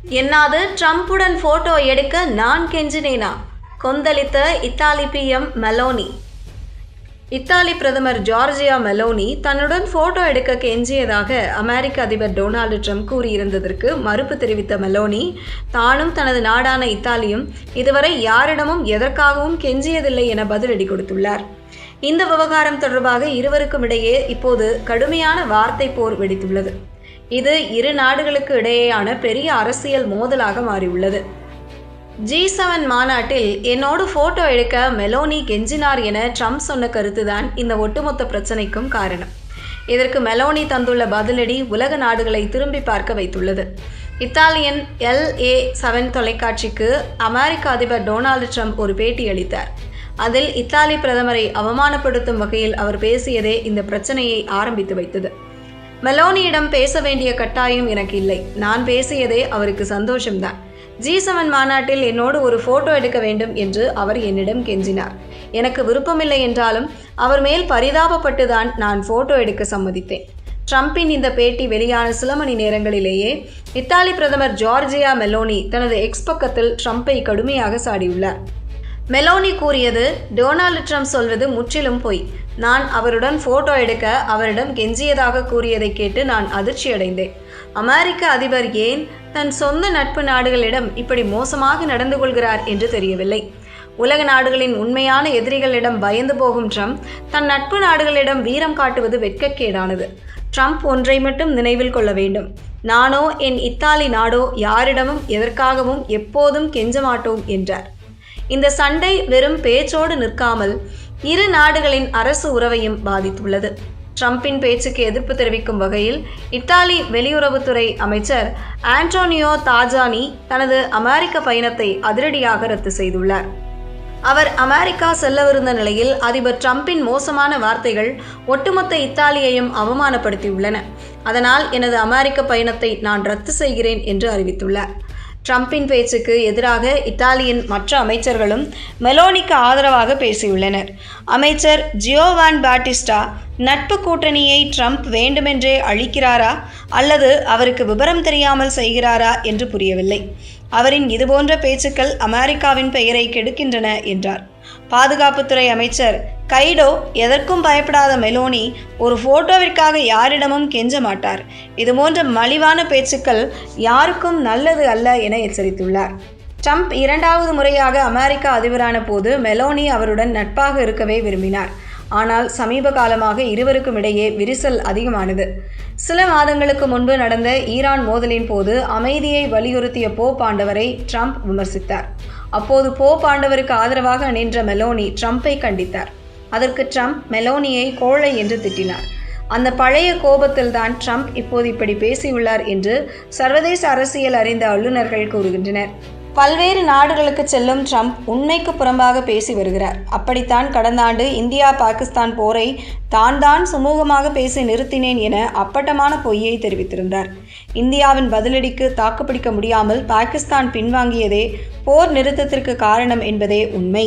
என்னாது ட்ரம்புடன் போட்டோ எடுக்க நான் கெஞ்சினேனா? கொந்தளித்த இத்தாலி பிஎம் மெலோனி. இத்தாலி பிரதமர் ஜார்ஜியா மெலோனி தன்னுடன் போட்டோ எடுக்க கெஞ்சியதாக அமெரிக்க அதிபர் டொனால்டு ட்ரம்ப் கூறியிருந்ததற்கு மறுப்பு தெரிவித்த மெலோனி, தானும் தனது நாடான இத்தாலியும் இதுவரை யாரிடமும் எதற்காகவும் கெஞ்சியதில்லை என பதிலடி கொடுத்துள்ளார். இந்த விவகாரம் தொடர்பாக இருவருக்கும் இடையே இப்போது கடுமையான வார்த்தை போர் வெடித்துள்ளது. இது இரு நாடுகளுக்கு இடையேயான பெரிய அரசியல் மோதலாக மாறியுள்ளது. G7 மாநாட்டில் என்னோடு போட்டோ எடுக்க மெலோனி கெஞ்சினார் என ட்ரம்ப் சொன்ன கருத்துதான் இந்த ஒட்டுமொத்த பிரச்சனைக்கும் காரணம். இதற்கு மெலோனி தந்துள்ள பதிலடி உலக நாடுகளை திரும்பி பார்க்க வைத்துள்ளது. இத்தாலியன் LA7 தொலைக்காட்சிக்கு அமெரிக்க அதிபர் டொனால்டு ட்ரம்ப் ஒரு பேட்டி அளித்தார். அதில் இத்தாலி பிரதமரை அவமானப்படுத்தும் வகையில் அவர் பேசியதே இந்த பிரச்சனையை ஆரம்பித்து வைத்தது. மெலோனியிடம் பேச வேண்டிய கட்டாயம் எனக்கு இல்லை, நான் பேசியதே அவருக்கு சந்தோஷம்தான். G7 மாநாட்டில் என்னோடு ஒரு போட்டோ எடுக்க வேண்டும் என்று அவர் என்னிடம் கெஞ்சினார். எனக்கு விருப்பமில்லை என்றாலும் அவர் மேல் பரிதாபப்பட்டுதான் நான் போட்டோ எடுக்க சம்மதித்தேன். ட்ரம்பின் இந்த பேட்டி வெளியான சில மணி நேரங்களிலேயே இத்தாலி பிரதமர் ஜார்ஜியா மெலோனி தனது எக்ஸ் பக்கத்தில் ட்ரம்பை கடுமையாக சாடியுள்ளார். மெலோனி கூறியது, டொனால்டு ட்ரம்ப் சொல்வது முற்றிலும் பொய். நான் அவருடன் போட்டோ எடுக்க அவரிடம் கெஞ்சியதாக கூறியதை கேட்டு நான் அதிர்ச்சியடைந்தேன். அமெரிக்க அதிபர் ஏன் தன் சொந்த நட்பு நாடுகளிடம் இப்படி மோசமாக நடந்து கொள்கிறார் என்று தெரியவில்லை. உலக நாடுகளின் உண்மையான எதிரிகளிடம் பயந்து போகும் ட்ரம்ப் தன் நட்பு நாடுகளிடம் வீரம் காட்டுவது வெட்கக்கேடானது. ட்ரம்ப் ஒன்றை மட்டும் நினைவில் கொள்ள வேண்டும், நானோ என் இத்தாலி நாடோ யாரிடமும் எதற்காகவும் எப்போதும் கெஞ்ச மாட்டோம் என்றார். இந்த சண்டை வெறும் பேச்சோடு நிற்காமல் இரு நாடுகளின் அரசு உறவையும் பாதித்துள்ளது. ட்ரம்பின் பேச்சுக்கு எதிர்ப்பு தெரிவிக்கும் வகையில் இத்தாலி வெளியுறவுத்துறை அமைச்சர் ஆண்டோனியோ தாஜானி தனது அமெரிக்க பயணத்தை அதிரடியாக ரத்து செய்துள்ளார். அவர் அமெரிக்கா செல்லவிருந்த நிலையில் அதிபர் ட்ரம்பின் மோசமான வார்த்தைகள் ஒட்டுமொத்த இத்தாலியையும் அவமானப்படுத்தியுள்ளன. அதனால் எனது அமெரிக்க பயணத்தை நான் ரத்து செய்கிறேன் என்று அறிவித்துள்ளார். ட்ரம்பின் பேச்சுக்கு எதிராக இத்தாலியின் மற்ற அமைச்சர்களும் மெலோனிக்கு ஆதரவாக பேசியுள்ளனர். அமைச்சர் ஜியோவான் பாட்டிஸ்டா, நட்பு கூட்டணியை ட்ரம்ப் வேண்டுமென்றே அழிக்கிறாரா அல்லது அவருக்கு விபரம் தெரியாமல் செய்கிறாரா என்று புரியவில்லை. அவரின் இதுபோன்ற பேச்சுக்கள் அமெரிக்காவின் பெயரை கெடுக்கின்றன என்றார். பாதுகாப்புத்துறை அமைச்சர் கைடோ, எதற்கும் பயப்படாத மெலோனி ஒரு போட்டோவிற்காக யாரிடமும் கெஞ்ச மாட்டார். இதுபோன்ற மலிவான பேச்சுக்கள் யாருக்கும் நல்லது அல்ல என எச்சரித்துள்ளார். ட்ரம்ப் இரண்டாவது முறையாக அமெரிக்க அதிபரான போது மெலோனி அவருடன் நட்பாக இருக்கவே விரும்பினார். ஆனால் சமீப காலமாக இருவருக்கும் இடையே விரிசல் அதிகமானது. சில மாதங்களுக்கு முன்பு நடந்த ஈரான் மோதலின் போது அமைதியை வலியுறுத்திய போப் ஆண்டவரை ட்ரம்ப் விமர்சித்தார். அப்போது போப் ஆண்டவருக்கு ஆதரவாக நின்ற மெலோனி ட்ரம்பை கண்டித்தார். அதற்கு ட்ரம்ப் மெலோனியை கோழை என்று திட்டினார். அந்த பழைய கோபத்தில்தான் ட்ரம்ப் இப்போது இப்படி பேசியுள்ளார் என்று சர்வதேச அரசியல் அறிந்த வல்லுநர்கள் கூறுகின்றனர். பல்வேறு நாடுகளுக்கு செல்லும் ட்ரம்ப் உண்மைக்கு புறம்பாக பேசி வருகிறார். அப்படித்தான் கடந்த ஆண்டு இந்தியா பாகிஸ்தான் போரை தான் சுமூகமாக பேசி நிறுத்தினேன் என அப்பட்டமான பொய்யை தெரிவித்திருந்தார். இந்தியாவின் பதிலடிக்கு தாக்குப்பிடிக்க முடியாமல் பாகிஸ்தான் பின்வாங்கியதே போர் நிறுத்தத்திற்கு காரணம் என்பதே உண்மை.